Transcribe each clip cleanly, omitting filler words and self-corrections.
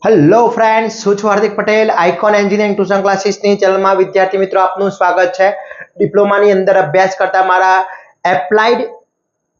Hello friends, હું છું Hardik Patel. Icon engineering tuition ક્લાસીસની ચેનલમાં વિદ્યાર્થી મિત્રો આપનું સ્વાગત છે. ડિપ્લોમાની અંદર અભ્યાસ કરતા મારા એપ્લાઇડ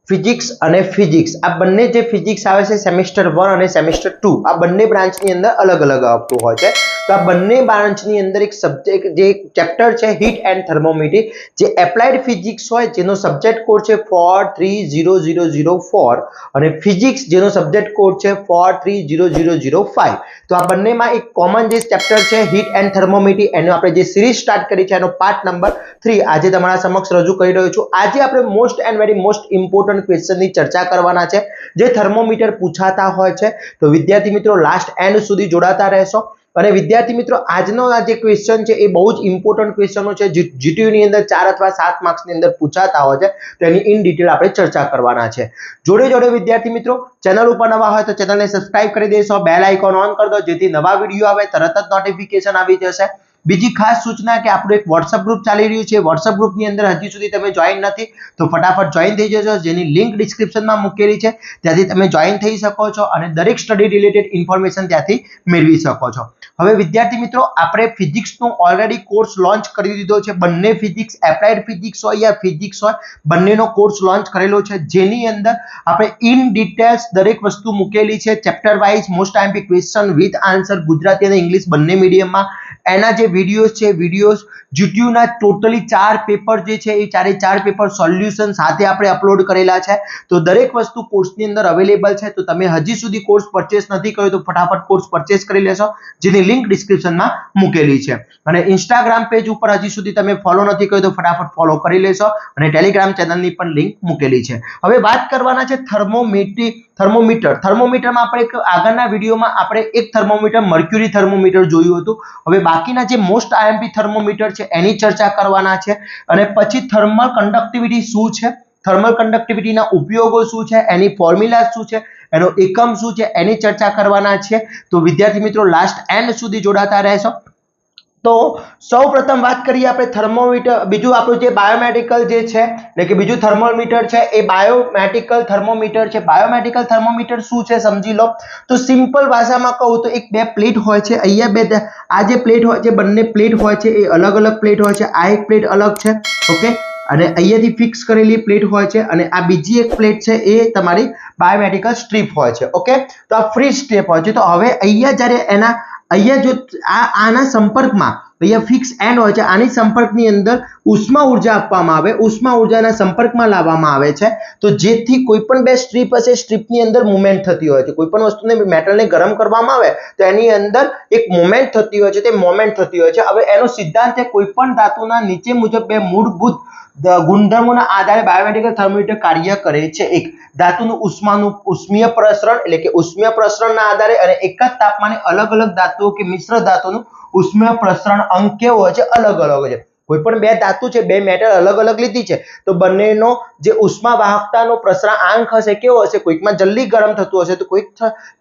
ફિઝિક્સ અને ફિઝિક્સ આ બંને જે ફિઝિક્સ આવે છે સેમેસ્ટર 1 અને સેમેસ્ટર 2 આ બંને બ્રાન્ચની અંદર અલગ અલગ આવતું હોય છે. તો આ બંને બ્રાન્ચની અંદર એક સબ્જેક્ટ જે ચેપ્ટર છે હીટ એન્ડ થર્મોમીટર, જે એપ્લાઇડ ફિઝિક્સ હોય જેનો સબ્જેક્ટ કોડ છે 430004 અને ફિઝિક્સ જેનો સબ્જેક્ટ કોડ છે 430005. તો આ બંનેમાં એક કોમન જે ચેપ્ટર છે હીટ એન્ડ થર્મોમીટર, એનો આપણે જે સિરીઝ સ્ટાર્ટ કરી છે એનો પાર્ટ નંબર 3 આજે તમારા સમક્ષ રજૂ કરી રહ્યો છું. આજે આપણે most and very most important ક્વેશ્ચનની ચર્ચા કરવાના છે જે થર્મોમીટર પૂછાતા હોય છે. તો વિદ્યાર્થી મિત્રો લાસ્ટ એન્ડ સુધી જોડાતા રહેશો. અને વિદ્યાર્થી મિત્રો આજનો આ જે ક્વેશ્ચન છે એ બહુ જ ઇમ્પોર્ટન્ટ ક્વેશ્ચનો છે, જીટીયુ ની અંદર 4 અથવા 7 માર્ક્સની અંદર પૂછાતા હોય છે. તો એની ઇન ડિટેલ આપણે ચર્ચા કરવાના છે. જોડે જોડે વિદ્યાર્થી મિત્રો ચેનલ ઉપર નવા હોય તો ચેનલને સબસ્ક્રાઇબ કરી દેશો, બેલ આઇકોન ઓન કરી દો જેથી નવા વિડીયો આવે તરત જ નોટિફિકેશન આવી જશે. બીજી ખાસ સૂચના કે આપણું એક WhatsApp ગ્રુપ ચાલી રહ્યું છે. WhatsApp ગ્રુપની અંદર હજી સુધી તમે જોઈન નથી તો ફટાફટ જોઈન થઈ જજો, જેની લિંક ડિસ્ક્રિપ્શનમાં મૂકેલી છે, ત્યાંથી તમે જોઈન થઈ શકો છો અને દરેક સ્ટડી રિલેટેડ ઇન્ફોર્મેશન ત્યાંથી મેળવી શકો છો. હવે વિદ્યાર્થી મિત્રો આપણે ફિઝિક્સનો ઓલરેડી કોર્સ લોન્ચ કરી દીધો છે. બંને ફિઝિક્સ એપ્લાઇડ ફિઝિક્સ હોય યા ફિઝિક્સ હોય બંનેનો કોર્સ લોન્ચ કરેલો છે, જેની અંદર આપણે ઇન ડિટેલ્સ દરેક વસ્તુ મૂકેલી છે. Chapter wise most IMP question with answer Gujarati અને ઇંગ્લિશ બંને મીડિયમમાં. એના જે વિડીયોઝ છે વિડીયોઝ જીટીયુના ટોટલી 4 પેપર જે છે એ 4 પેપર સોલ્યુશન સાથે આપણે અપલોડ કરેલા છે. તો દરેક વસ્તુ કોર્સની અંદર અવેલેબલ છે. તો તમે હજી સુધી કોર્સ પરચેસ નથી કર્યો તો ફટાફટ કોર્સ પરચેસ કરી લેશો, જેની લિંક ડિસ્ક્રિપ્શનમાં મૂકેલી છે. અને ઇન્સ્ટાગ્રામ પેજ ઉપર હજી સુધી તમે ફોલો નથી કર્યો તો ફટાફટ ફોલો કરી લેશો અને ટેલિગ્રામ ચેનલની પણ લિંક મૂકેલી છે. હવે વાત કરવાના છે થર્મોમીટરમાં આપણે એક આગળના વિડીયોમાં આપણે એક થર્મોમીટર મર્ક્યુરી થર્મોમીટર જોયું હતું. હવે બાકીના જે મોસ્ટ આઈએમપી થર્મોમીટર છે એની ચર્ચા કરવાના છે. અને પછી થર્મલ કન્ડક્ટિવિટી શું છે, થર્મલ કન્ડક્ટિવિટીના ઉપયોગો શું છે, એની ફોર્મ્યુલા શું છે, એનો એકમ શું છે, એની ચર્ચા કરવાના છે. તો વિદ્યાર્થી મિત્રો લાસ્ટ એન્ડ સુધી જોડાતા રહેશો. તો સૌપ્રથમ વાત કરીએ આપણે થર્મોમીટર, બીજું આપણું જે બાયોમેડિકલ જે છે એટલે કે બીજું થર્મોમીટર છે એ બાયોમેડિકલ થર્મોમીટર છે. બાયોમેડિકલ થર્મોમીટર શું છે સમજી લો. તો સિમ્પલ ભાષામાં કહું તો એક બે પ્લેટ હોય છે. અહીંયા આ જે પ્લેટ હોય છે બંને પ્લેટ હોય છે એ અલગ અલગ પ્લેટ હોય છે. આ એક પ્લેટ અલગ છે, ઓકે, અને અહીંયાથી ફિક્સ કરેલી પ્લેટ હોય છે અને આ બીજી એક પ્લેટ છે એ તમારી બાયોમેડિકલ સ્ટ્રીપ હોય છે, ઓકે. તો આ ફ્રી સ્ટ્રીપ હોય છે. તો હવે અહીંયા જ્યારે એના અહીંયા જો આના સંપર્કમાં અહીંયા ફિક્સ એન્ડ હોય છે, આની સંપર્કની અંદર ઉષ્મા ઉર્જા આપવામાં આવે, ઉષ્મા ઉર્જાના સંપર્કમાં લાવવામાં આવે છે. તો જેથી કોઈ પણ બે સ્ટ્રીપ હશે સ્ટ્રીપની અંદર મુવમેન્ટ થતી હોય છે. કોઈ પણ વસ્તુને મેટલને ગરમ કરવામાં આવે તો એની અંદર એક મુવમેન્ટ થતી હોય છે, તે મોમેન્ટ થતી હોય છે. હવે એનો સિદ્ધાંત છે કોઈ પણ ધાતુના નીચે મુજબ બે મૂળભૂત ગુણધર્મોના આધારે બાયોમેડિકલ થર્મોમીટર કાર્ય કરે છે. એક ધાતુનું ઉષ્મીય પ્રસરણ એટલે કે ઉષ્મીય પ્રસરણના આધારે અને એક જ તાપમાને અલગ અલગ ધાતુઓ કે મિશ્ર ધાતુનું ઉષ્મીય પ્રસરણ અંક કેવો હોય છે, અલગ અલગ હોય છે. કોઈ પણ બે ધાતુ છે, બે મેટલ અલગ અલગ લીધી છે તો બંનેનો જે ઉષ્મા વાહકતાનો પ્રસરણાંક હશે કેવો હશે, કોઈકમાં જલ્દી ગરમ થતું હશે તો કોઈક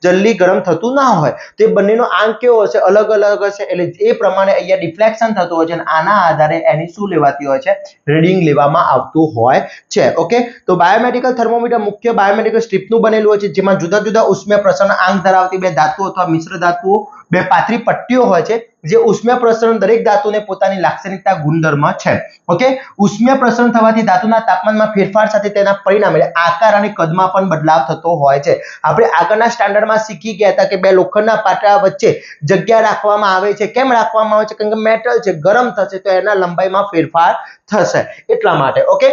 જલ્દી ગરમ થતું ના હોય. તો એ બંનેનો આંક કેવો હશે, અલગ અલગ હશે. એટલે એ પ્રમાણે અહીંયા ડિફ્લેક્શન થતું હોય છે અને આના આધારે એની શું લેવાતી હોય છે, રીડિંગ લેવામાં આવતું હોય છે, ઓકે. તો બાયોમેડિકલ થર્મોમીટર મુખ્ય બાયોમેડિકલ સ્ટ્રીપનું બનેલું હોય છે, જેમાં જુદા જુદા ઉષ્મીય પ્રસરણાંક ધરાવતી બે ધાતુઓ અથવા મિશ્ર ધાતુઓ બે પાતળી પટ્ટીઓ હોય છે, જે ઉષ્મીય પ્રસરણ દરેક ધાતુને પોતાની લાક્ષણિકતા ગુણધર્મ છે, ઓકે. ઉષ્મીય પ્રસરણ થવાથી ધાતુના તાપમાનમાં ફેરફાર સાથે તેના પરિણામે આકાર અને કદમાં પણ બદલાવ થતો હોય છે. આપણે આગળના સ્ટાન્ડર્ડમાં શીખી ગયા હતા કે બે લોખંડના પાટા વચ્ચે જગ્યા રાખવામાં આવે છે. કેમ રાખવામાં આવે છે? કારણ કે મેટલ છે, ગરમ થશે તો એના લંબાઈમાં ફેરફાર થશે એટલા માટે, ઓકે.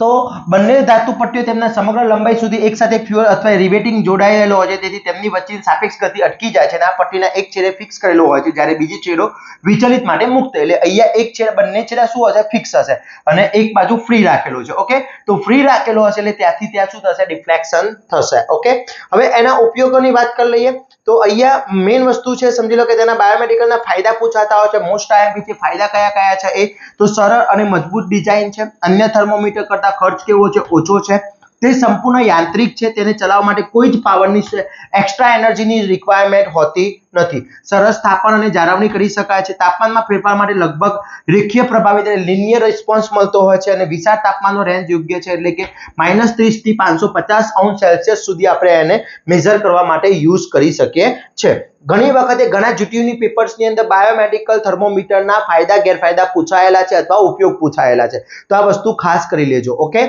તો બંને ધાતુ પટ્ટીઓ તેમના સમગ્ર લંબાઈ સુધી એક સાથે ફ્યુઅલ અથવા રિવેટિંગ જોડાયેલો હોય છે, તેથી તેમની વચ્ચેની સાપેક્ષ ગતિ અટકી જાય છે અને આ પટ્ટીના એક છેડે ફિક્સ કરેલો હોય છે, જ્યારે બીજી છેડો વિચલિત માટે મુક્ત. એટલે અહીંયા એક છેડે બંને છેડા શું હશે, ફિક્સ હશે અને એક બાજુ ફ્રી રાખેલો છે, ઓકે. તો ફ્રી રાખેલો હશે એટલે ત્યાંથી ત્યાં શું થશે, ડિફ્લેક્શન થશે, ઓકે. હવે એના ઉપયોગોની વાત કરી લઈએ તો અહીંયા મેઇન વસ્તુ છે સમજી લો કે તેના બાયોમેડિકલના ફાયદા પૂછાતા હોય છે. મોસ્ટ આઈએમપી છે ફાયદા કયા કયા છે એ તો સરળ અને મજબૂત ડિઝાઇન છે, અન્ય થર્મોમીટર કરતા ખર્ચ કેવો છે, ઓછો છે, તે સંપૂર્ણ યાંત્રિક છે, તેને ચલાવવા માટે કોઈ જ પાવરની એક્સ્ટ્રા એનર્જીની રિક્વાયરમેન્ટ હોતી નથી, સરસ સ્થાપન અને જાળવણી કરી શકાય છે, તાપમાનમાં ફેરફાર માટે લગભગ રેખીય પ્રભાવિત એટલે લિનિયર રિસ્પોન્સ મળતો હોય છે અને વિશાળ તાપમાનનો રેન્જ યોગ્ય છે, એટલે કે -30 થી 550 અંશ સેલ્સિયસ સુધી આપણે એને મેઝર કરવા માટે યુઝ કરી શકીએ છીએ. ઘણી વખતે ઘણા જીટીયુની પેપર્સની અંદર બાયોમેડિકલ થર્મોમીટરના ફાયદા ગેરફાયદા પૂછાયેલા છે અથવા ઉપયોગ પૂછાયેલા છે, તો આ વસ્તુ ખાસ કરી લેજો. ઓકે,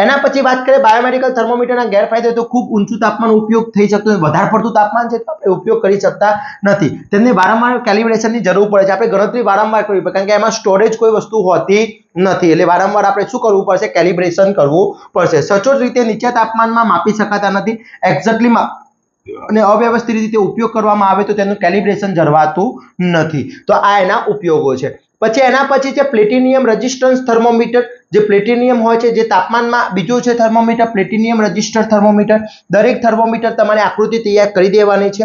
એના પછી વાત કરીએ બાયોમેડિકલ થર્મોમીટરના ગેરફાયદા, તો ખૂબ ઊંચું તાપમાન ઉપયોગ થઈ શકતો નથી. વધારે પડતું તાપમાન છે તો આપણે ઉપયોગ કરી શકતા નથી. તેમને વારંવાર કેલિબ્રેશનની જરૂર પડે છે. આપણે ગણતરી વારંવાર કરવી પડે, કારણ કે એમાં સ્ટોરેજ કોઈ વસ્તુ હોતી નથી, એટલે વારંવાર આપણે શું કરવું પડશે? કેલિબ્રેશન કરવું પડશે. સચોટ રીતે નીચા તાપમાનમાં માપી શકાતા નથી. એક્ઝેક્ટલી અને અવ્યવસ્થિત રીતે ઉપયોગ કરવામાં આવે તો તેનું કેલિબ્રેશન જળવાતું નથી. તો આ એના ઉપયોગો છે. પછી એના પછી છે પ્લેટિનિયમ રેઝિસ્ટન્સ થર્મોમીટર. જે પ્લેટિનિયમ હોય છે, જે તાપમાનમાં, બીજું છે થર્મોમીટર પ્લેટિનિયમ રેઝિસ્ટર થર્મોમીટર. દરેક થર્મોમીટર તમારે આકૃતિ તૈયાર કરી દેવાની છે.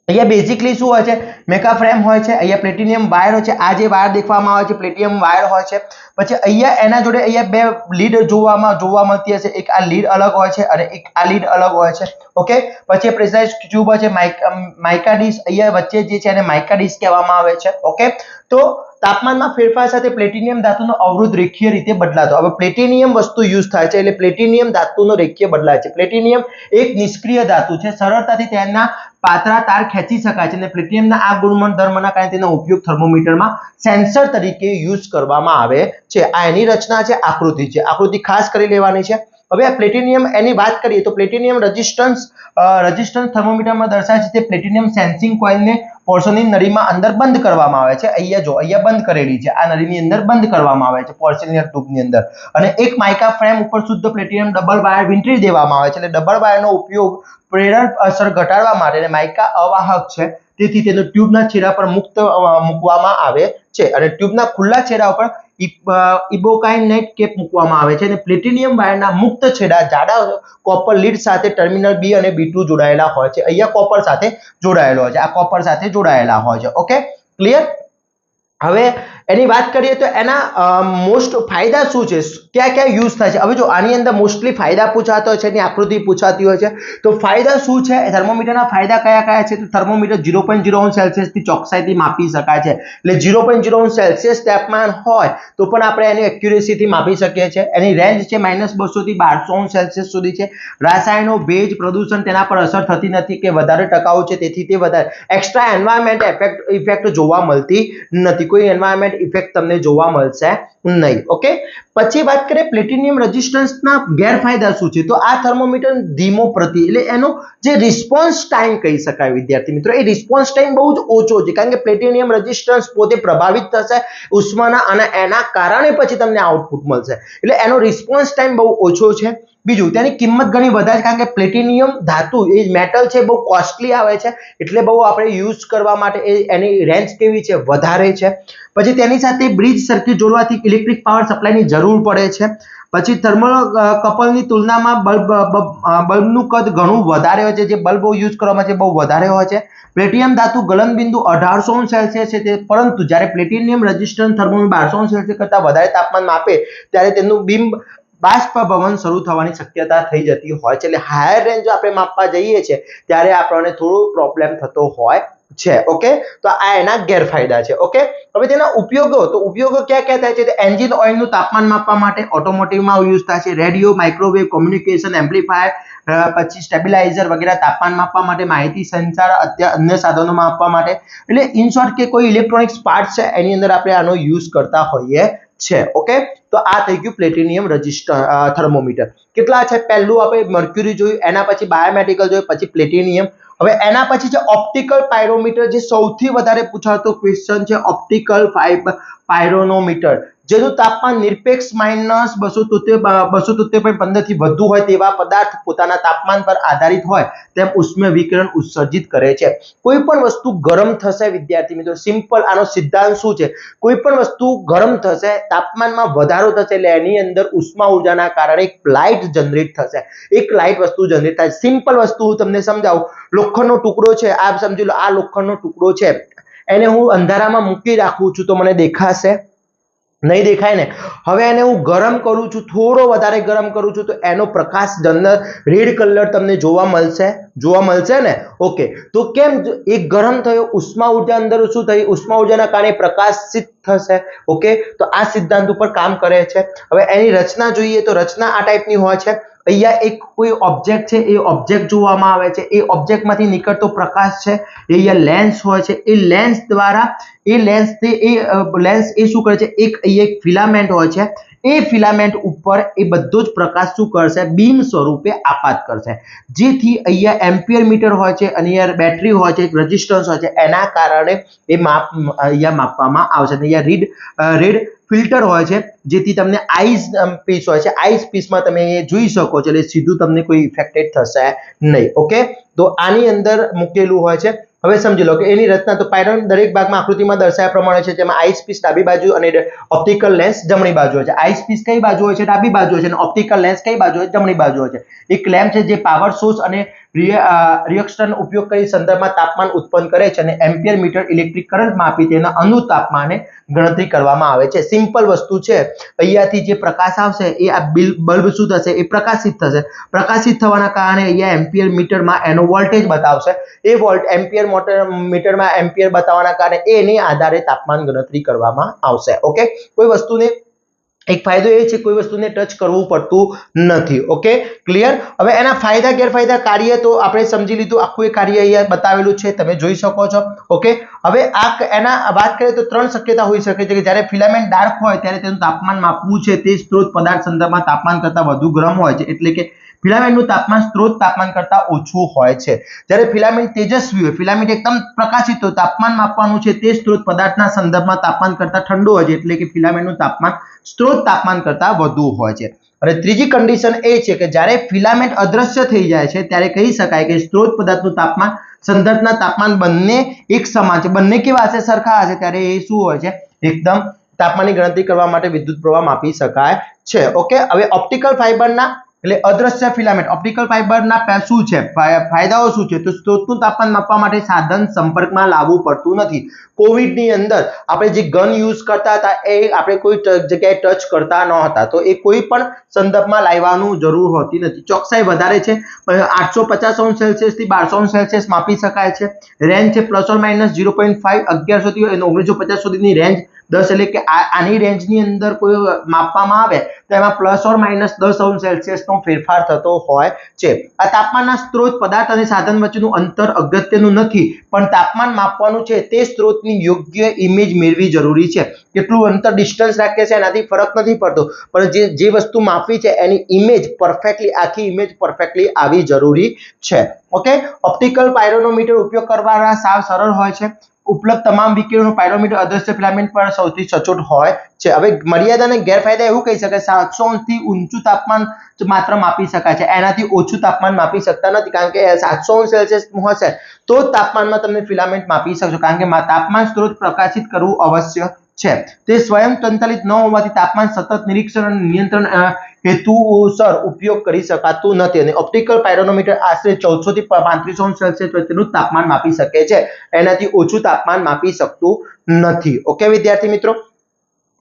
અહીંયા બેઝિકલી શું હોય છે? મેકા ફ્રેમ હોય છે, અહીંયા પ્લેટિનિયમ વાયર હોય છે. આ જે વાયર દેખવામાં આવે છે પ્લેટિનિયમ વાયર હોય છે. પછી અહીંયા એના જોડે અહીંયા બે લીડ જોવા મળતી હશે. એક આ લીડ અલગ હોય છે અને એક આ લીડ અલગ હોય છે. ઓકે, પછી પ્રેસાઇઝ ટ્યુબ હોય છે, માઇકા ડિશ અહીંયા વચ્ચે જે છે એને માઇકા ડિશ કહેવામાં આવે છે. ઓકે, તો તાપમાનમાં ફેરફાર સાથે પ્લેટિનિયમ ધાતુનો અવરોધ રેખીય રીતે બદલાતો. હવે પ્લેટિનિયમ વસ્તુ યુઝ થાય છે એટલે પ્લેટિનિયમ ધાતુનો રેખીય બદલાય છે. પ્લેટિનિયમ એક નિષ્ક્રિય ધાતુ છે, સરળતાથી તેના પાતળા તાર ખેંચી શકાય છે અને પ્લેટિનિયમના આ ગુણધર્મના કારણે તેનો ઉપયોગ થર્મોમીટરમાં સેન્સર તરીકે યુઝ કરવામાં આવે છે. આ એની રચના છે, આકૃતિ છે. આકૃતિ ખાસ કરી લેવાની છે. હવે આ પ્લેટિનિયમ એની વાત કરીએ તો પ્લેટિનિયમ રેઝિસ્ટન્સ થર્મોમીટરમાં દર્શાવે છે તે પ્લેટિનિયમ સેન્સિંગ કોઇલને પોર્સેલિન નળીમાં અંદર બંધ કરવામાં આવે છે. અહીંયા જો અહીંયા બંધ કરેલી છે, આ નળીની અંદર બંધ કરવામાં આવે છે પોર્સેલિન ટ્યુબની અંદર, અને એક માઇકા ફ્રેમ ઉપર શુદ્ધ પ્લેટિનિયમ ડબલ વાયર વીંટળી દેવામાં આવે છે. એટલે ડબલ વાયરનો ઉપયોગ પ્રેરણ અસર ઘટાડવા માટે, અને માઇકા અવાહક છે તેથી તેનો ટ્યુબના છેડા પર મૂકવામાં આવે છે અને ટ્યુબના ખુલ્લા છેડા ઉપર ઇબોકાઇનેટ કેપ મૂકવામાં આવે છે. અને પ્લેટિનિયમ વાયરના મુક્ત છેડા જાડા કોપર લીડ સાથે ટર્મિનલ બી અને બી2 જોડાયેલા હોય છે. અહીંયા કોપર સાથે જોડાયેલો હોય છે, આ કોપર સાથે જોડાયેલા હોય છે. Okay, clear? હવે એની વાત કરીએ તો એના મોસ્ટ ફાયદા શું છે, ક્યાં ક્યાં યુઝ થાય છે. હવે જો આની અંદર મોસ્ટલી ફાયદા પૂછાતો હોય છે, એની આકૃતિ પૂછાતી હોય છે, તો ફાયદા શું છે? થર્મોમીટરના ફાયદા કયા કયા છે? તો થર્મોમીટર 0.01 સેલ્સિયસથી ચોકસાઈથી માપી શકાય છે. એટલે 0.01 સેલ્સિયસ તાપમાન હોય તો પણ આપણે એની એક્યુરેસીથી માપી શકીએ છીએ. એની રેન્જ છે -200 થી 1200 સેલ્સિયસ સુધી છે. રાસાયણો, ભેજ, પ્રદૂષણ તેના પર અસર થતી નથી કે વધારે ટકાઉ છે, તેથી તે વધારે એક્સ્ટ્રા એન્વાયરમેન્ટ ઇફેક્ટ જોવા મળતી નથી. કોઈ એન્વાયરમેન્ટ ઇફેક્ટ તમને જોવા મળશે નહીં. ઓકે, પછી વાત કરીએ પ્લેટિનિયમ રેઝિસ્ટન્સના ગેરફાયદા શું છે. તો આ થર્મોમીટર ધીમો એટલે એનો જે રિસ્પોન્સ ટાઈમ કહી શકાય વિદ્યાર્થી મિત્રો, એ રિસ્પોન્સ ટાઈમ બહુ જ ઓછો છે, કારણ કે પ્લેટિનિયમ રેઝિસ્ટન્સ પોતે પ્રભાવિત થશે ઉષ્માના અને એના કારણે પછી તમને આઉટપુટ મળશે. એટલે એનો રિસ્પોન્સ ટાઈમ બહુ ઓછો છે. બીજું, તેની કિંમત ઘણી વધારે છે, કારણ કે પ્લેટિનિયમ ધાતુ એ મેટલ છે, બહુ કોસ્ટલી આવે છે, એટલે બહુ આપણે યુઝ કરવા માટે એની રેન્જ કેવી છે? વધારે છે. પછી તેની સાથે બ્રિજ સર્કિટ જોડવાથી ઇલેક્ટ્રિક પાવર સપ્લાયની જરૂર પડે છે. પછી થર્મલ કપલની તુલનામાં બલ્બનું કદ ઘણું વધારે હોય છે, જે બલ્બ યુઝ કરવામાં છે બહુ વધારે હોય છે. પ્લેટિનિયમ ધાતુ ગલનબિંદુ 1800 સેલ્સિયસ છે, પરંતુ જ્યારે પ્લેટિનિયમ રેઝિસ્ટન્ટ થર્મોમીટર 1200 સેલ્સિયસ કરતાં વધારે તાપમાનમાં આપે ત્યારે તેનું બિંબ બાષ્પભવન શરૂ થવાની શક્યતા થઈ જતી હોય છે. એટલે હાયર રેન્જ આપણે માપવા જઈએ છીએ ત્યારે આપણને થોડો પ્રોબ્લેમ થતો હોય છે. ઓકે, તો આ એના ગેરફાયદા છે. ઓકે, હવે તેના ઉપયોગો, તો ઉપયોગો ક્યાં ક્યાં થાય છે? એન્જિન ઓઇલનું તાપમાન માપવા માટે ઓટોમોટિવમાં યુઝ થાય છે. રેડિયો, માઇક્રોવેવ, કોમ્યુનિકેશન, એમ્પ્લીફાયર, પછી સ્ટેબિલાઇઝર વગેરે તાપમાન માપવા માટે, માહિતી સંચાર, અન્ય સાધનોમાં માપવા માટે. એટલે ઇન શોર્ટ કે કોઈ ઇલેક્ટ્રોનિક્સ પાર્ટ છે એની અંદર આપણે આનો યુઝ કરતા હોઈએ છે. ઓકે, તો આ થઈ ગયું પ્લેટિનિયમ થર્મોમીટર. કેટલા છે? પહેલું આપણે મર્ક્યુરી જોયું, એના પછી બાયોમેડિકલ જોયું, પછી પ્લેટિનિયમ. હવે એના પછી છે ઓપ્ટિકલ પાયરોમીટર, જે સૌથી વધારે પૂછાતો ક્વેશ્ચન છે. ઓપ્ટિકલ પાયરોનોમીટર, જેનું તાપમાન નિરપેક્ષ -273.15 થી વધુ હોય તેવા પદાર્થ પોતાના તાપમાન પર આધારિત હોય તેમ ઉષ્મીય વિકિરણ ઉત્સર્જિત કરે છે. કોઈ પણ વસ્તુ ગરમ થશે વિદ્યાર્થી મિત્રો, સિમ્પલ આનો સિદ્ધાંત શું છે? કોઈ પણ વસ્તુ ગરમ થશે, તાપમાનમાં વધારો થશે, એટલે એની અંદર ઉષ્મા ઉર્જાના કારણે એક લાઇટ જનરેટ થશે, એક લાઇટ વસ્તુ જનરેટ થાય. સિમ્પલ વસ્તુ હું તમને સમજાવું. લોખંડનો ટુકડો છે, આ સમજી લો, આ લોખંડનો ટુકડો છે, એને હું અંધારામાં મૂકી રાખું છું તો મને દેખાશે નહીં? દેખાય ને. હવે એને હું ગરમ કરું છું, થોડો વધારે ગરમ કરું છું, તો એનો પ્રકાશ રેડ કલર તમને જોવા મળશે ને. ઓકે, તો કેમ? એક ગરમ થયો, ઉષ્મા ઉર્જા અંદર શું થઈ? ઉષ્મા ઉર્જાના કારણે પ્રકાશિત થશે. ઓકે, તો આ સિદ્ધાંત ઉપર કામ કરે છે. હવે એની રચના જોઈએ તો રચના આ ટાઈપની હોય છે. અહીંયા એક કોઈ ઓબ્જેક્ટ છે, એ ઓબ્જેક્ટ જોવામાં આવે છે, એ ઓબ્જેક્ટમાંથી નીકળતો પ્રકાશ છે, એ અહીંયા લેન્સ હોય છે, એ લેન્સ દ્વારા લેન્સ એ શું કરે છે, અહીંયા એક ફિલામેન્ટ હોય છે, એ ફિલામેન્ટ ઉપર એ બધો જ પ્રકાશ શું કરશે, બીમ સ્વરૂપે આપાત કરશે, જેથી અહીંયા એમ્પિયર મીટર હોય છે અને અહીંયા બેટરી હોય છે, એક રેઝિસ્ટન્સ હોય છે, એના કારણે એ અહીંયા માપવામાં આવશે. અહીંયા રેડ ફિલ્ટર હોય છે, જેથી તમને આઈસ પીસ હોય છે, આઈસ પીસમાં તમે જોઈ શકો છો, એટલે સીધું તમને કોઈ ઇફેક્ટેડ થશે નહીં. ઓકે, તો આની અંદર મૂકેલું હોય છે. હવે સમજી લો કે એની રચના તો પાયરોન દરેક ભાગમાં આકૃતિમાં દર્શાવ્યા પ્રમાણે છે, જેમાં આઈસ પીસ ડાબી બાજુ અને ઓપ્ટિકલ લેન્સ જમણી બાજુ હોય છે. આઈસ પીસ કઈ બાજુ હોય છે, ડાબી બાજુ હોય છે, અને ઓપ્ટિકલ લેન્સ કઈ બાજુ હોય, જમણી બાજુ હોય છે. એક લેમ્પ છે જે પાવર સોર્સ અને રિએક્ટરનો ઉપયોગ કરી સંદર્ભમાં તાપમાન ઉત્પન્ન કરે છે, અને એમ્પિયર મીટર ઇલેક્ટ્રિક કરંટ માપી તેના અનુતાપમાને ગણતરી કરવામાં આવે છે. સિમ્પલ વસ્તુ છે. અહીંયાથી જે પ્રકાશ આવશે એ આ બલ્બ શું થશે, એ પ્રકાશિત થશે. પ્રકાશિત થવાના કારણે અહીંયા એમ્પિયર મીટરમાં એનો વોલ્ટેજ બતાવશે. એ એમ્પિયર મીટરમાં એમ્પિયર બતાવવાના કારણે એની આધારે તાપમાન ગણતરી કરવામાં આવશે. ઓકે, કોઈ વસ્તુને એક ફાયદો એ છે, કોઈ વસ્તુને ટચ કરવું પડતું નથી. Okay, clear. હવે એના ફાયદા ગેરફાયદા કાર્ય તો આપણે સમજી લીધું, આખું એ કાર્ય અહીંયા બતાવેલું છે, તમે જોઈ શકો છો. ઓકે, હવે એના વાત કરીએ તો ત્રણ શક્યતા હોઈ શકે છે કે જ્યારે ફિલામેન્ટ ડાર્ક હોય ત્યારે તેનું તાપમાન માપવું છે, તે સ્ત્રોત પદાર્થ સંદર્ભમાં તાપમાન કરતાં વધુ ગરમ હોય છે, એટલે કે ફિલામેન્ટનું તાપમાન સ્ત્રોત તાપમાન કરતાં ઓછું હોય છે. જ્યારે ફિલામેન્ટ તેજસ્વી હોય, ફિલામેન્ટ એકદમ પ્રકાશિત હોય, તાપમાન માપવાનું છે તે સ્ત્રોત પદાર્થના સંદર્ભમાં તાપમાન કરતાં ઠંડુ હોય છે, એટલે કે ફિલામેન્ટનું તાપમાન સ્ત્રોત તાપમાન કરતાં વધુ હોય છે. અને ત્રીજી કન્ડિશન એ છે કે જ્યારે ફિલામેન્ટ અદ્રશ્ય થઈ જાય છે ત્યારે કહી શકાય કે સ્ત્રોત પદાર્થનું તાપમાન સંદર્ભના તાપમાન બંને એક સમાન છે, બંને કેવા હશે, સરખા હશે, ત્યારે એ શું હોય છે, એકદમ તાપમાનની ગણતરી કરવા માટે વિદ્યુત પ્રવાહ માપી શકાય છે. ઓકે, હવે ઓપ્ટિકલ ફાઇબરના એટલે અદ્રશ્ય ફિલામેન્ટ ઓપ્ટિકલ ફાઇબરના શું છે, ફાયદાઓ શું છે, તો સ્ત્રોતનું તાપમાન માપવા માટે સાધન સંપર્કમાં લાવવું પડતું નથી. કોવિડની અંદર આપણે જે ગન યુઝ કરતા હતા એ આપણે કોઈ જગ્યાએ ટચ કરતા ન હતા, તો એ કોઈ પણ સંદર્ભમાં લાવવાનું જરૂર હોતી નથી. ચોકસાઈ વધારે છે, 850 સેલ્સિયસ થી 1200 સેલ્સિયસ માપી શકાય છે. રેન્જ છે ±0.5 1100 થી 1950 સુધીની રેન્જ 10, એટલે કે આની રેન્જની અંદર કોઈ માપવામાં આવે તો એમાં ±10 સેલ્સિયસનો ફેરફાર થતો હોય છે. આ તાપમાનના સ્ત્રોત પદાર્થ અને સાધન વચ્ચેનું અંતર અગત્યનું નથી, પણ તાપમાન માપવાનું છે તે સ્ત્રોતની યોગ્ય ઇમેજ મેળવી જરૂરી છે. કેટલું અંતર ડિસ્ટન્સ રાખે છે એનાથી ફરક નથી પડતો, પણ જે વસ્તુ માપવી છે એની ઇમેજ પરફેક્ટલી, આખી ઇમેજ પરફેક્ટલી આવી જરૂરી છે. ઓકે, ઓપ્ટિકલ પાયરોનોમીટર ઉપયોગ કરવાના સાવ સરળ હોય છે. ઉપલબ્ધ તમામ વિકિરણો પાયરોમીટર અદ્રશ્ય ફિલામેન્ટ પર સૌથી સચોટ હોય છે. હવે મર્યાદા અને ગેરફાયદા એવું કહી શકાય, 700 થી ઊંચું તાપમાન માત્ર માપી શકાય છે, એનાથી ઓછું તાપમાન માપી શકતા નથી, કારણ કે 700 સેલ્સિયસ હશે તો તાપમાનમાં તમે ફિલામેન્ટ માપી શકશો, કારણ કે તાપમાન સ્ત્રોત પ્રકાશિત કરવું આવશ્યક છે. તે સ્વયં સંચાલિત ન હોવાથી તાપમાન સતત નિરીક્ષણ અને નિયંત્રણ હેતુસર ઉપયોગ કરી શકાતું નથી. અને ઓપ્ટિકલ પાયરોનોમીટર આશરે 1400 થી 3500 સેલ્સિયસ વચ્ચેનું તાપમાન માપી શકે છે, એનાથી ઓછું તાપમાન માપી શકતું નથી. ઓકે વિદ્યાર્થી મિત્રો,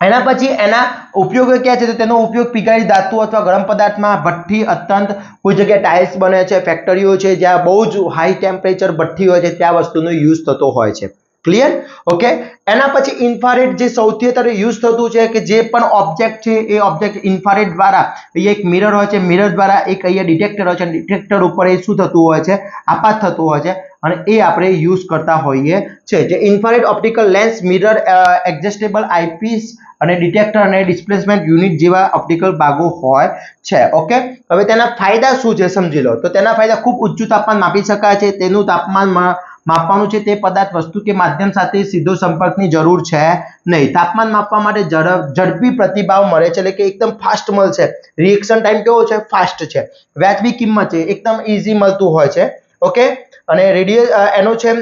એના પછી એના ઉપયોગો ક્યાં છે, તો તેનો ઉપયોગ પીગાળી ધાતુ અથવા ગરમ પદાર્થમાં, ભઠ્ઠી, અત્યંત કોઈ જગ્યાએ ટાઇલ્સ બને છે, ફેક્ટરીઓ છે જ્યાં બહુ જ હાઈ ટેમ્પરેચર ભઠ્ઠી હોય છે, ત્યાં વસ્તુનો યુઝ થતો હોય છે. ક્લિયર. ઓકે, એના પછી ઇન્ફ્રારેડ જે સૌથી અત્યારે યુઝ થતું છે, કે જે પણ ઓબ્જેક્ટ છે એ ઓબ્જેક્ટ ઇન્ફ્રારેડ દ્વારા, અહીંયા એક મિરર હોય છે, મિરર દ્વારા એક અહીંયા ડિટેક્ટર હોય છે, ડિટેક્ટર ઉપર એ શું થતું હોય છે, આપાત થતું હોય છે, અને એ આપણે યુઝ કરતા હોઈએ છે. જે infrared optical lens, mirror, adjustable eyepiece અને ડિટેક્ટર અને ડિસ્પ્લેસમેન્ટ યુનિટ જેવા ઓપ્ટિકલ ભાગો હોય છે. ઓકે, હવે તેના ફાયદા શું છે સમજી લો. તો તેના ફાયદા, ખૂબ ઊંચું તાપમાન માપી શકાય છે, તેનું તાપમાન માપવાનું છે તે પદાર્થ, વસ્તુ કે માધ્યમ સાથે સીધો સંપર્કની જરૂર છે નહીં. તાપમાન માપવા માટે ઝડપી પ્રતિભાવ મળે છે, એટલે કે એકદમ ફાસ્ટ મળશે. રિએક્શન ટાઈમ કેવો છે, ફાસ્ટ છે. વ્યાજબી કિંમત છે, એકદમ ઈઝી મળતું હોય છે. ઓકે, અને એનો છે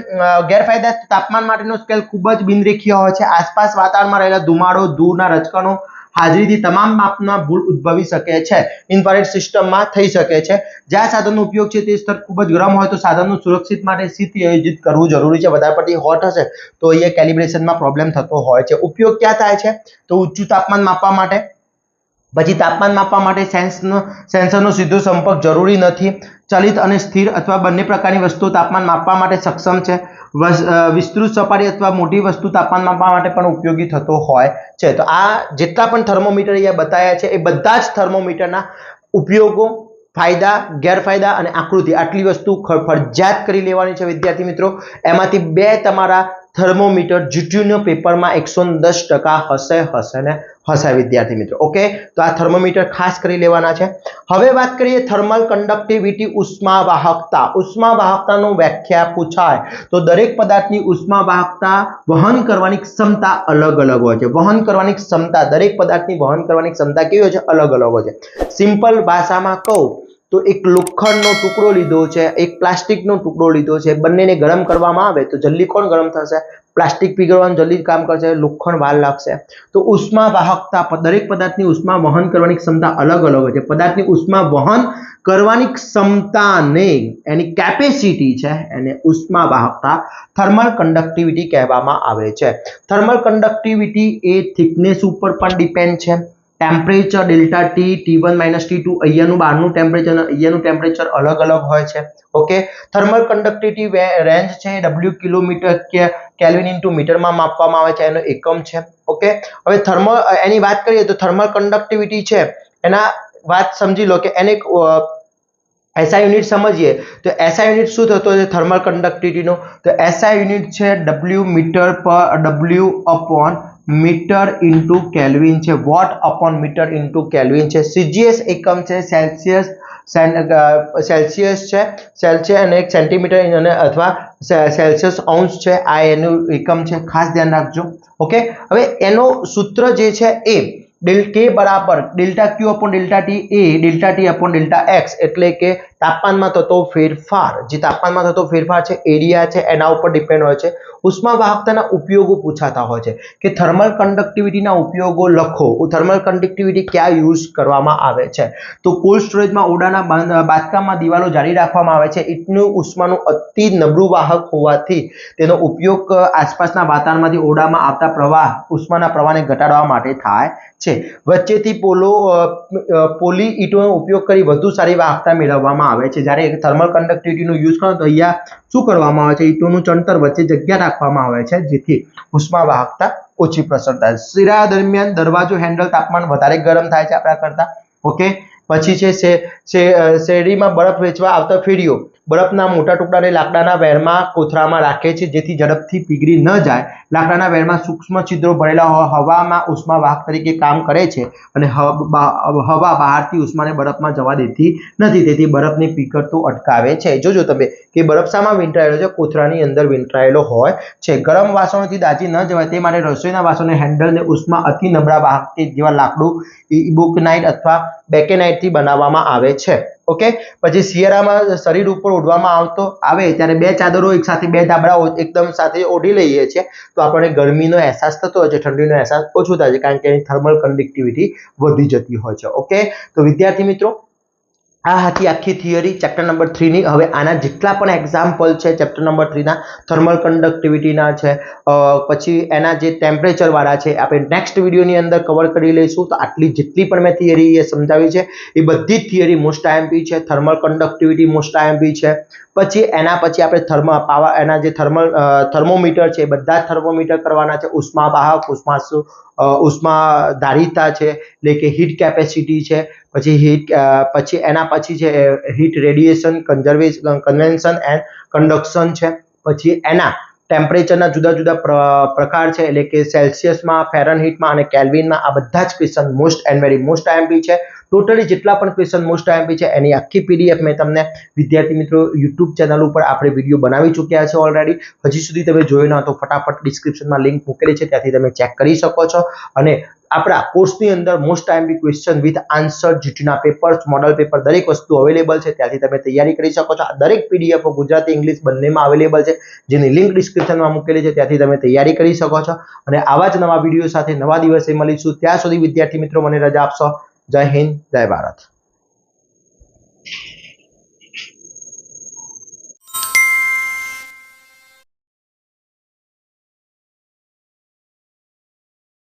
ગેરફાયદા, તાપમાન માટેનો સ્કેલ ખૂબ જ બિનરેખીય હોય છે. આસપાસ વાતાવરણમાં રહેલા ધુમાડો, ધૂળના રજકણો હાજરીથી તમામ માપમાં ભૂલ ઉદ્ભવી શકે છે. ઇન્ફ્રારેડ સિસ્ટમમાં થઈ શકે છે. જ્યાં સાધનનો ઉપયોગ છે તે સ્તર ખૂબ જ ગરમ હોય તો સાધનનું સુરક્ષિત માટે સ્થિતિ આયોજિત કરવું જરૂરી છે. વધારે પડતી હોટ હશે તો અહીંયા કેલિબ્રેશનમાં પ્રોબ્લેમ થતો હોય છે. ઉપયોગ ક્યાં થાય છે, તો ઊંચું તાપમાન માપવા માટે. પછી તાપમાન માપવા માટે સેન્સરનો સીધો સંપર્ક જરૂરી નથી. ચલિત અને સ્થિર અથવા બંને પ્રકારની વસ્તુઓ તાપમાન માપવા માટે સક્ષમ છે. વિસ્તૃત સપાટી અથવા મોટી વસ્તુ તાપમાન માપવા માટે પણ ઉપયોગી થતો હોય છે. તો આ જેટલા પણ થર્મોમીટર અહીંયા બતાવ્યા છે એ બધા જ થર્મોમીટરના ઉપયોગો ફાયદા, ગેરફાયદા અને આકૃતિ આટલી વસ્તુ ફરજિયાત કરી લેવાની છે વિદ્યાર્થી મિત્રો. એમાંથી 2 તમારા થર્મોમીટર જીટીયુનો પેપરમાં 110% હશે વિદ્યાર્થી મિત્રો. ઓકે, તો આ થર્મોમીટર ખાસ કરી લેવાના છે. હવે વાત કરીએ થર્મલ કન્ડક્ટિવિટી, ઉષ્મા વાહકતા. ઉષ્મા વાહકતાનો વ્યાખ્યા પૂછાય તો દરેક પદાર્થની ઉષ્મા વાહકતા વહન કરવાની ક્ષમતા અલગ અલગ હોય છે. વહન કરવાની ક્ષમતા, દરેક પદાર્થની વહન કરવાની ક્ષમતા કેવી હોય છે? અલગ અલગ હોય છે. સિમ્પલ ભાષામાં કહું તો એક લોખંડનો ટુકડો લીધો છે, એક પ્લાસ્ટિકનો ટુકડો લીધો છે, બંનેને ગરમ કરવામાં આવે તો જલ્દી કોણ ગરમ થશે? પ્લાસ્ટિક પીગળવાનું જલ્દી કામ કરશે, લોખંડ વાર લાગશે. તો ઉષ્મા વાહકતા, દરેક પદાર્થની ઉષ્મા વહન કરવાની ક્ષમતા અલગ અલગ હોય છે. પદાર્થની ઉષ્મા વહન કરવાની ક્ષમતાને, એની કેપેસિટી છે, એને ઉષ્મા વાહકતા, થર્મલ કન્ડક્ટિવિટી કહેવામાં આવે છે. થર્મલ કન્ડક્ટિવિટી એ થિકનેસ ઉપર પણ ડિપેન્ડ છે. Temperature delta T, T1 - T2, અહીંયાનું બહારનું ટેમ્પરેચર અને અહીંયાનું ટેમ્પરેચર અલગ અલગ હોય છે. ઓકે, થર્મલ કન્ડક્ટિવિટી રેન્જ છે W કિલોમીટર કેલ્વિન ઇન્ટુ મીટરમાં માપવામાં આવે છે, એનો એકમ છે. ઓકે, હવે એની વાત કરીએ તો થર્મલ કન્ડક્ટિવિટી છે એના વાત સમજી લો કે એને SI યુનિટ સમજીએ તો SI યુનિટ શું થતો હોય છે થર્મલ કન્ડક્ટિવિટીનો? તો SI યુનિટ છે W મીટર પર W upon meter into kelvin છે, watt upon meter into kelvin છે. CGS એકમ છે સેલ્સિયસ છે, સેલ્સિયસ અને એક સેન્ટીમીટર અને અથવા સેલ્સિયસ અંશ છે, આ એનું એકમ છે, ખાસ ધ્યાન રાખજો. ઓકે, હવે એનો સૂત્ર જે છે એ K બરાબર delta Q upon delta T એ delta T upon delta X, એટલે કે તાપમાનમાં થતો ફેરફાર, જે તાપમાનમાં થતો ફેરફાર છે, એરિયા છે, એના ઉપર ડિપેન્ડ હોય છે. ઉષ્મા વાહકતાના ઉપયોગો પૂછાતા હોય છે કે થર્મલ કન્ડક્ટિવિટીના ઉપયોગો લખો. થર્મલ કન્ડક્ટિવિટી ક્યાં યુઝ કરવામાં આવે છે? તો કોલ્ડ સ્ટોરેજમાં, ઓરડાના બાંધકામમાં દિવાલો જાળી રાખવામાં આવે છે. એટલું ઉષ્માનું અતિ નબળું વાહક હોવાથી તેનો ઉપયોગ આસપાસના વાતાવરણમાંથી ઓરડામાં આવતા પ્રવાહ, ઉષ્માના પ્રવાહને ઘટાડવા માટે થાય છે. વચ્ચેથી પોલી ઈંટોનો ઉપયોગ કરી વધુ સારી વાહકતા મેળવવામાં આવે છે. જ્યારે થર્મલ કન્ડક્ટિવિટીનો યુઝ કરો તો અહીંયા શું કરવામાં આવે છે? ઈંટોનું ચણતર વચ્ચે જગ્યા રાખવામાં આવે છે, જેથી ઉષ્મા વાહકતા ઓછી પ્રસરતા. શિરા દરમિયાન દરવાજો હેન્ડલ તાપમાન વધારે ગરમ થાય છે આપણા કરતા. ઓકે, પછી છે શેરડીમાં બરફ વેચવા આવતા ફેરીઓ બરફના મોટા ટુકડાને લાકડાના વેરમાં કોથળામાં રાખે છે, જેથી ઝડપથી પીગળી ન જાય. લાકડાના વેરમાં સૂક્ષ્મ છિદ્રો ભરેલા હવામાં ઉષ્મા વાહક તરીકે કામ કરે છે અને હવા બહારથી ઉષ્માને બરફમાં જવા દેતી નથી, તેથી બરફને પીગળતો અટકાવે છે. જોજો તમે કે બરફ શામાં વીંટળાયેલો છે? કોથળાની અંદર વીંટળાયેલો હોય છે. ગરમ વાસણોથી દાજી ન જવાય તે માટે રસોઈના વાસણોને હેન્ડલને ઉષ્મા અતિ નબળા વાહક જેવા લાકડું, ઇબોકેનાઇટ અથવા બેકેનાઇટથી બનાવવામાં આવે છે. ઓકે, પછી શિયાળામાં શરીર ઉપર ઓઢવામાં આવે ત્યારે 2 ચાદરો એક સાથે, 2 ધાબળા એકદમ સાથે ઓઢી લઈએ છીએ તો આપણને ગરમીનો અહેસાસ થતો હોય છે, ઠંડીનો અહેસાસ ઓછો થાય છે, કારણ કે એની થર્મલ કન્ડક્ટિવિટી વધી જતી હોય છે. ઓકે, તો વિદ્યાર્થી મિત્રો આ હતી આખી થિયરી ચેપ્ટર નંબર 3 ની. હવે આના જેટલા પણ એક્ઝામ્પલ છે ચેપ્ટર નંબર 3 ના, થર્મલ કન્ડક્ટિવિટીના છે, પછી એના જે ટેમ્પરેચર વાળા છે, આપણે નેક્સ્ટ વિડીયોની અંદર કવર કરી લઈશું. તો આટલી જેટલી પણ મેં થિયરી સમજાવી છે એ બધી જ થિયરી મોસ્ટ આઈએમપી છે. થર્મલ કન્ડક્ટિવિટી મોસ્ટ આઈએમપી છે. પછી એના પછી આપણે એના જે થર્મોમીટર છે, બધા જ થર્મોમીટર કરવાના છે. ઉષ્મા વાહક, ઉષ્મા ધારિતા છે, એટલે કે હીટ કેપેસિટી છે, પછી એના પછી છે heat radiation convention and conduction છે. પછી એના ટેમ્પરેચરના જુદા જુદા પ્રકાર છે, એટલે કે સેલ્સિયસમાં, ફેરનહીટમાં અને કેલ્વિનમાં. આ બધા જ question most and very most IMP છે. ટોટલી જેટલા પણ ક્વેશ્ચન મોસ્ટ આઈએમપી છે એની આખી PDF મેં તમને વિદ્યાર્થી મિત્રો YouTube ચેનલ ઉપર આપણે વિડીયો બનાવી ચૂક્યા છે ઓલરેડી. હજી સુધી તમે જોયો ના તો ફટાફટ ડિસ્ક્રિપ્શનમાં લિંક મૂકેલી છે, ત્યાંથી તમે ચેક કરી શકો છો. અને આપણા કોર્સની અંદર most IMP question with answer, જીટીના પેપર્સ, મોડલ પેપર, દરેક વસ્તુ અવેલેબલ છે, ત્યાંથી તમે તૈયારી કરી શકો છો. આ દરેક PDF ગુજરાતી, ઇંગ્લિશ બંનેમાં અવેલેબલ છે, જેની લિંક ડિસ્ક્રિપ્શનમાં મૂકેલી છે, ત્યાંથી તમે તૈયારી કરી શકો છો. અને આવા જ નવા વિડીયો સાથે નવા દિવસે મળીશું. ત્યાં સુધી વિદ્યાર્થી મિત્રો મને રજા આપશો. જય હિન્દ, જય ભારત.